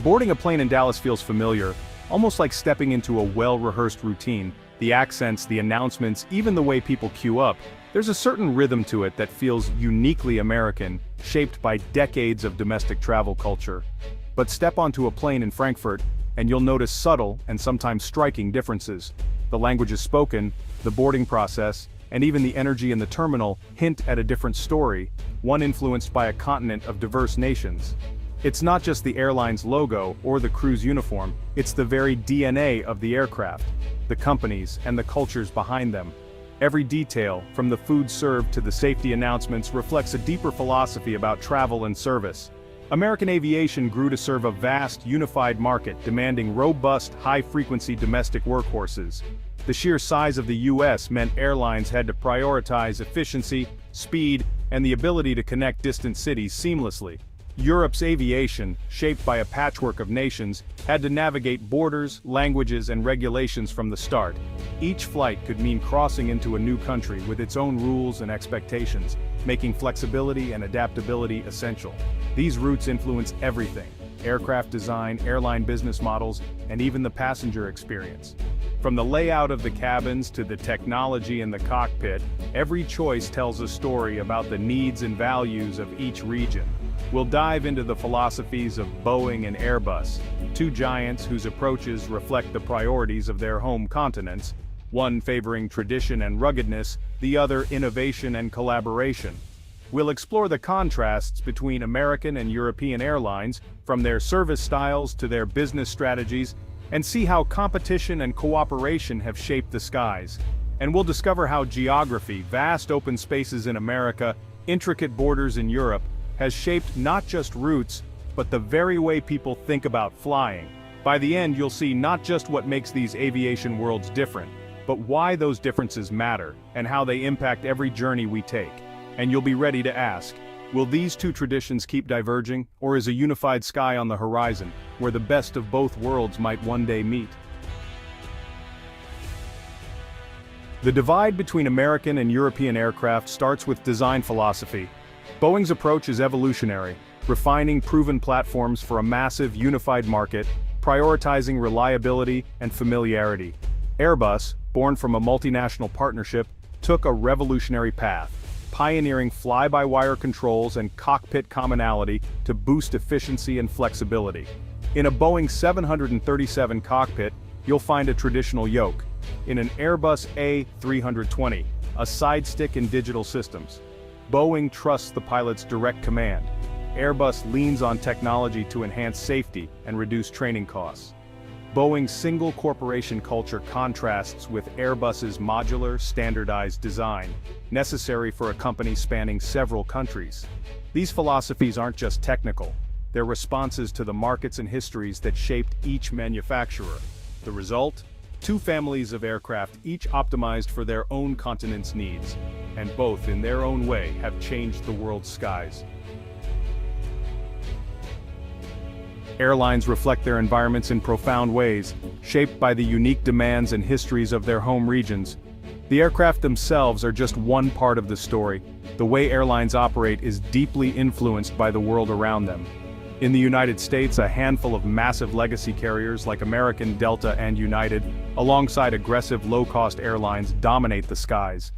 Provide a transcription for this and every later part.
Boarding a plane in Dallas feels familiar, almost like stepping into a well-rehearsed routine. The accents, the announcements, even the way people queue up, there's a certain rhythm to it that feels uniquely American, shaped by decades of domestic travel culture. But step onto a plane in Frankfurt, and you'll notice subtle and sometimes striking differences. The language is spoken, the boarding process, and even the energy in the terminal hint at a different story, one influenced by a continent of diverse nations. It's not just the airline's logo or the crew's uniform, it's the very DNA of the aircraft, the companies, and the cultures behind them. Every detail, from the food served to the safety announcements, reflects a deeper philosophy about travel and service. American aviation grew to serve a vast, unified market demanding robust, high-frequency domestic workhorses. The sheer size of the U.S. meant airlines had to prioritize efficiency, speed, and the ability to connect distant cities seamlessly. Europe's aviation, shaped by a patchwork of nations, had to navigate borders, languages, and regulations from the start. Each flight could mean crossing into a new country with its own rules and expectations, making flexibility and adaptability essential. These routes influence everything: aircraft design, airline business models, and even the passenger experience. From the layout of the cabins to the technology in the cockpit, every choice tells a story about the needs and values of each region. We'll dive into the philosophies of Boeing and Airbus, two giants whose approaches reflect the priorities of their home continents, one favoring tradition and ruggedness, the other innovation and collaboration. We'll explore the contrasts between American and European airlines, from their service styles to their business strategies, and see how competition and cooperation have shaped the skies. And we'll discover how geography, vast open spaces in America, intricate borders in Europe, has shaped not just routes, but the very way people think about flying. By the end, you'll see not just what makes these aviation worlds different, but why those differences matter, and how they impact every journey we take. And you'll be ready to ask, will these two traditions keep diverging, or is a unified sky on the horizon, where the best of both worlds might one day meet? The divide between American and European aircraft starts with design philosophy. Boeing's approach is evolutionary, refining proven platforms for a massive, unified market, prioritizing reliability and familiarity. Airbus, born from a multinational partnership, took a revolutionary path, pioneering fly-by-wire controls and cockpit commonality to boost efficiency and flexibility. In a Boeing 737 cockpit, you'll find a traditional yoke. In an Airbus A320, a side stick and digital systems. Boeing trusts the pilot's direct command. Airbus leans on technology to enhance safety and reduce training costs. Boeing's single corporation culture contrasts with Airbus's modular, standardized design, necessary for a company spanning several countries. These philosophies aren't just technical, they're responses to the markets and histories that shaped each manufacturer. The result? Two families of aircraft, each optimized for their own continent's needs, and both, in their own way, have changed the world's skies. Airlines reflect their environments in profound ways, shaped by the unique demands and histories of their home regions. The aircraft themselves are just one part of the story. The way airlines operate is deeply influenced by the world around them. In the United States, a handful of massive legacy carriers like American, Delta, and United, alongside aggressive low-cost airlines, dominate the skies.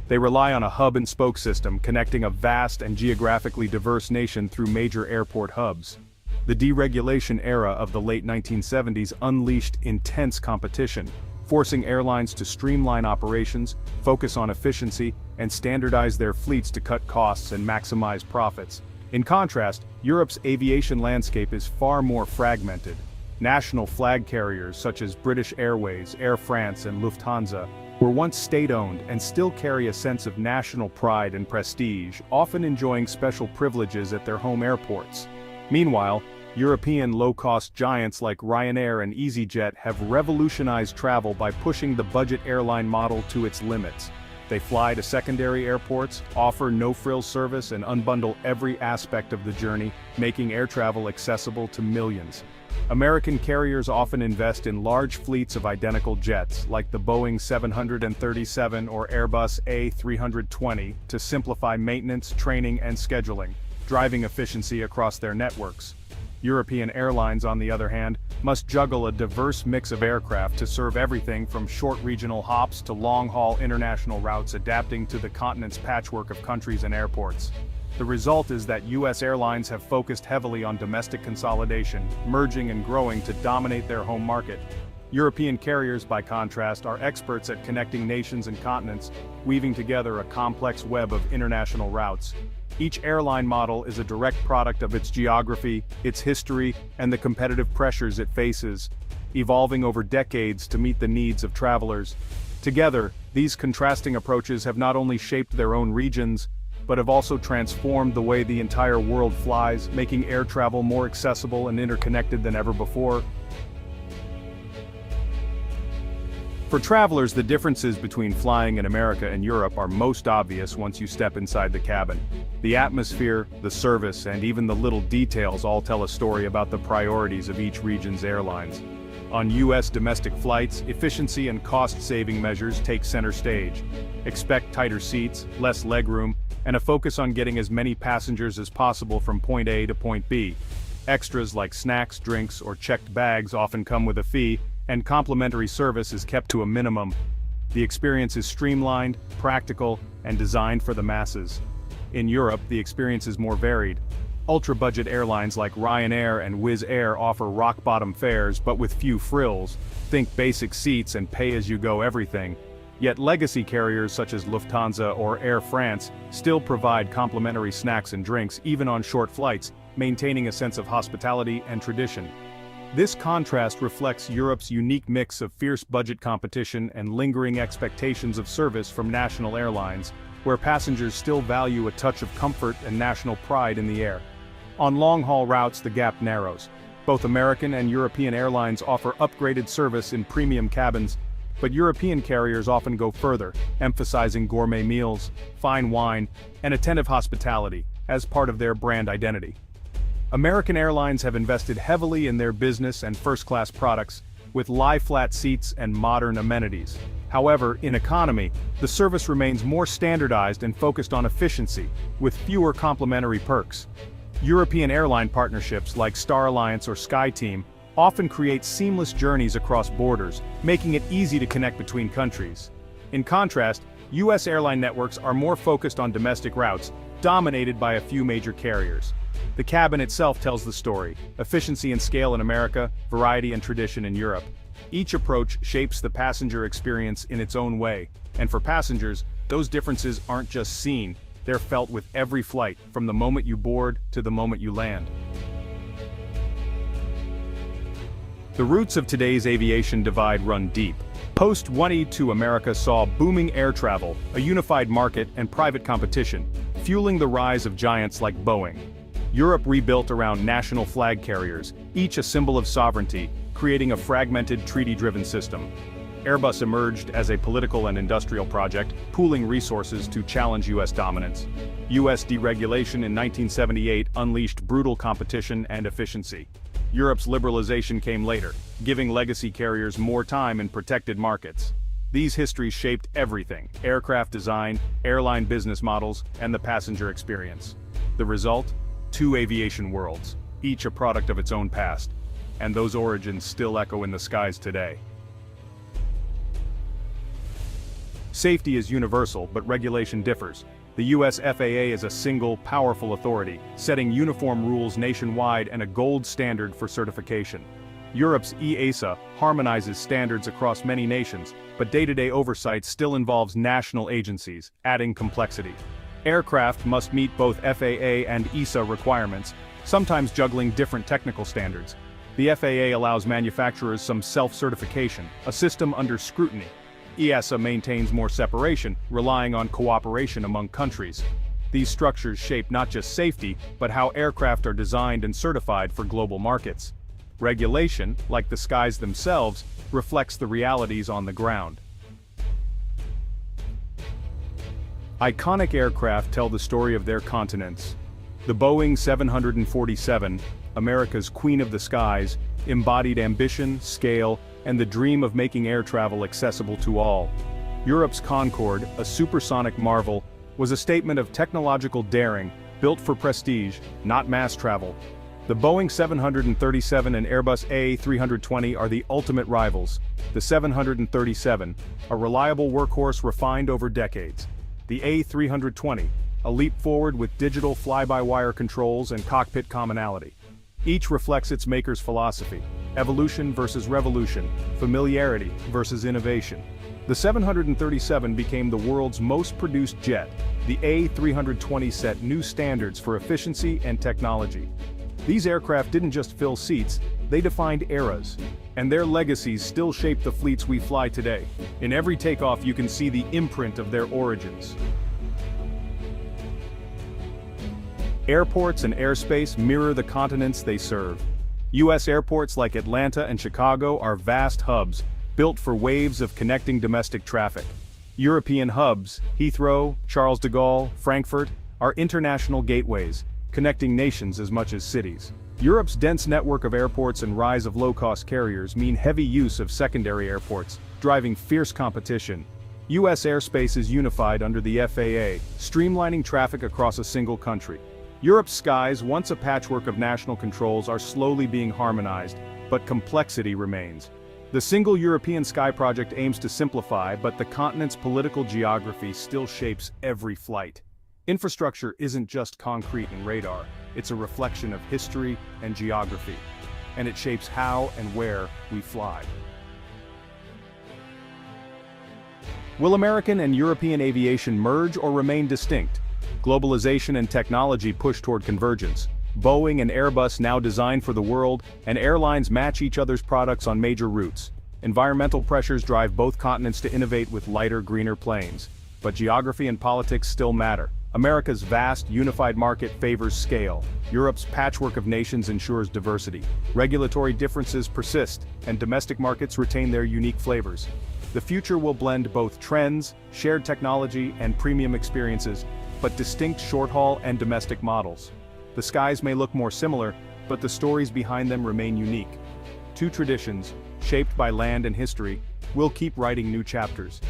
They rely on a hub-and-spoke system connecting a vast and geographically diverse nation through major airport hubs. The deregulation era of the late 1970s unleashed intense competition, forcing airlines to streamline operations, focus on efficiency, and standardize their fleets to cut costs and maximize profits. In contrast, Europe's aviation landscape is far more fragmented. National flag carriers such as British Airways, Air France, and Lufthansa were once state-owned and still carry a sense of national pride and prestige, often enjoying special privileges at their home airports. Meanwhile, European low-cost giants like Ryanair and EasyJet have revolutionized travel by pushing the budget airline model to its limits. They fly to secondary airports, offer no-frills service, and unbundle every aspect of the journey, making air travel accessible to millions. American carriers often invest in large fleets of identical jets, like the Boeing 737 or Airbus A320, to simplify maintenance, training, and scheduling, driving efficiency across their networks. European airlines, on the other hand, must juggle a diverse mix of aircraft to serve everything from short regional hops to long-haul international routes, adapting to the continent's patchwork of countries and airports. The result is that U.S. airlines have focused heavily on domestic consolidation, merging and growing to dominate their home market. European carriers, by contrast, are experts at connecting nations and continents, weaving together a complex web of international routes. Each airline model is a direct product of its geography, its history, and the competitive pressures it faces, evolving over decades to meet the needs of travelers. Together, these contrasting approaches have not only shaped their own regions, but have also transformed the way the entire world flies, making air travel more accessible and interconnected than ever before. For travelers, the differences between flying in America and Europe are most obvious once you step inside the cabin. The atmosphere, the service, and even the little details all tell a story about the priorities of each region's airlines. On U.S. domestic flights, efficiency and cost-saving measures take center stage. Expect tighter seats, less legroom, and a focus on getting as many passengers as possible from point A to point B. Extras like snacks, drinks, or checked bags often come with a fee, and complimentary service is kept to a minimum. The experience is streamlined, practical, and designed for the masses. In Europe, the experience is more varied. Ultra-budget airlines like Ryanair and Wizz Air offer rock-bottom fares but with few frills. Think basic seats and pay-as-you-go everything. Yet legacy carriers such as Lufthansa or Air France still provide complimentary snacks and drinks even on short flights, maintaining a sense of hospitality and tradition. This contrast reflects Europe's unique mix of fierce budget competition and lingering expectations of service from national airlines, where passengers still value a touch of comfort and national pride in the air. On long-haul routes, the gap narrows. Both American and European airlines offer upgraded service in premium cabins, but European carriers often go further, emphasizing gourmet meals, fine wine, and attentive hospitality as part of their brand identity. American airlines have invested heavily in their business and first-class products, with lie-flat seats and modern amenities. However, in economy, the service remains more standardized and focused on efficiency, with fewer complimentary perks. European airline partnerships like Star Alliance or SkyTeam often create seamless journeys across borders, making it easy to connect between countries. In contrast, U.S. airline networks are more focused on domestic routes, dominated by a few major carriers. The cabin itself tells the story: efficiency and scale in America, variety and tradition in Europe. Each approach shapes the passenger experience in its own way, and for passengers, those differences aren't just seen, they're felt with every flight, from the moment you board to the moment you land. The roots of today's aviation divide run deep. Post-1E2 America saw booming air travel, a unified market, and private competition, fueling the rise of giants like Boeing. Europe rebuilt around national flag carriers, each a symbol of sovereignty, creating a fragmented, treaty-driven system. Airbus emerged as a political and industrial project, pooling resources to challenge U.S. dominance. U.S. deregulation in 1978 unleashed brutal competition and efficiency. Europe's liberalization came later, giving legacy carriers more time in protected markets. These histories shaped everything: aircraft design, airline business models, and the passenger experience. The result? Two aviation worlds, each a product of its own past, and those origins still echo in the skies today. Safety is universal, but regulation differs. The US FAA is a single, powerful authority, setting uniform rules nationwide and a gold standard for certification. Europe's EASA harmonizes standards across many nations, but day-to-day oversight still involves national agencies, adding complexity. Aircraft must meet both FAA and EASA requirements, sometimes juggling different technical standards. The FAA allows manufacturers some self-certification, a system under scrutiny. EASA maintains more separation, relying on cooperation among countries. These structures shape not just safety, but how aircraft are designed and certified for global markets. Regulation, like the skies themselves, reflects the realities on the ground. Iconic aircraft tell the story of their continents. The Boeing 747, America's Queen of the Skies, embodied ambition, scale, and the dream of making air travel accessible to all. Europe's Concorde, a supersonic marvel, was a statement of technological daring, built for prestige, not mass travel. The Boeing 737 and Airbus A320 are the ultimate rivals. The 737, a reliable workhorse refined over decades. The A320, a leap forward with digital fly-by-wire controls and cockpit commonality. Each reflects its maker's philosophy: evolution versus revolution, familiarity versus innovation. The 737 became the world's most produced jet. The A320 set new standards for efficiency and technology. These aircraft didn't just fill seats, they defined eras. And their legacies still shape the fleets we fly today. In every takeoff you can see the imprint of their origins. Airports and airspace mirror the continents they serve. U.S. airports like Atlanta and Chicago are vast hubs, built for waves of connecting domestic traffic. European hubs, Heathrow, Charles de Gaulle, Frankfurt, are international gateways, connecting nations as much as cities. Europe's dense network of airports and rise of low-cost carriers mean heavy use of secondary airports, driving fierce competition. U.S. airspace is unified under the FAA, streamlining traffic across a single country. Europe's skies, once a patchwork of national controls, are slowly being harmonized, but complexity remains. The Single European Sky project aims to simplify, but the continent's political geography still shapes every flight. Infrastructure isn't just concrete and radar, it's a reflection of history and geography, and it shapes how and where we fly. Will American and European aviation merge or remain distinct? Globalization and technology push toward convergence. Boeing and Airbus now design for the world, and airlines match each other's products on major routes. Environmental pressures drive both continents to innovate with lighter, greener planes. But geography and politics still matter. America's vast, unified market favors scale. Europe's patchwork of nations ensures diversity. Regulatory differences persist, and domestic markets retain their unique flavors. The future will blend both trends, shared technology, and premium experiences, but distinct short-haul and domestic models. The skies may look more similar, but the stories behind them remain unique. Two traditions, shaped by land and history, will keep writing new chapters,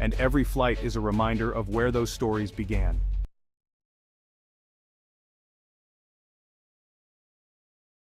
and every flight is a reminder of where those stories began.